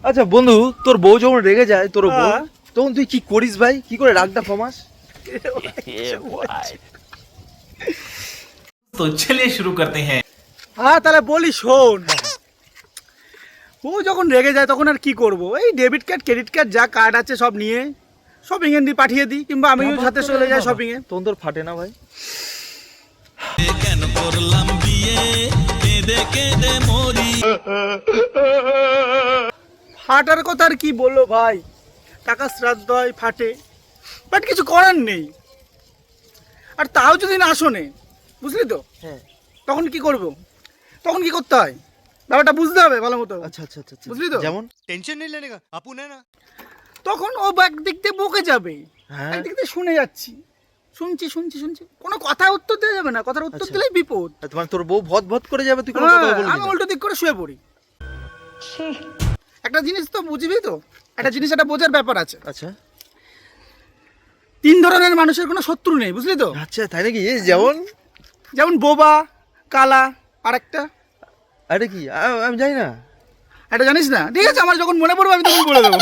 আচ্ছা বন্ধু, তোর বউ যখন রেগে যায়, তোর বউ, তখন তুই কি করিস ভাই? কি করে রাগটা কমাস? तो चलिए शुरू करते हैं। হ্যাঁ তাহলে বলি শোন। ও যখন রেগে যায় তখন আর কি করব, এই ডেবিট কার্ড ক্রেডিট কার্ড যা কার্ড আছে সব নিয়ে শপিং এ পাঠিয়ে দিই, কিংবা আমিও সাথে চলে যাই শপিং এ। তখন তোর ফাটে না ভাই? ফাটার কথা আর কি বললো ভাই, টাকা শ্রাদ্ধ হয় ফাটে, বাট কিছু করার নেই। আর তাও যদি না শোনে, বুঝলি তো, হ্যাঁ। তখন কি করব? তখন কি করতে হয় ব্যাপারটা বুঝতে হবে ভালো মতো। আচ্ছা আচ্ছা আচ্ছা, বুঝলি তো? যেমন? टेंशन नहीं लेने का अपन है ना। তখন ও একদিক দিয়ে বকে যাবে, হ্যাঁ। একদিক দিয়ে শুনে যাচ্ছি, শুনছি শুনছি শুনছি, কোনো কথা উত্তর দেওয়া যাবে না, কথার উত্তর আচ্ছা। দিলেই বিপদ। তোমার তোর বউ ভদ ভদ করে যাবে, তুই কোনো হ্যাঁ, কথা বলবি আমি না। উল্টো দিক করে শুয়ে পড়ি। একটা জিনিস তো বুঝবি তো, একটা জিনিস একটা বোঝার ব্যাপার আছে। আচ্ছা তিন ধরনের মানুষের কোনো শত্রু নেই, বুঝলি তো? আচ্ছা, তাই নাকি? যেমন? যেমন বোবা, কালা, আর একটা আরে কি? আমি জানি না। এটা জানিস না? ঠিক আছে, আমার যখন মনে পড়বে আমি তখন বলে দেবো।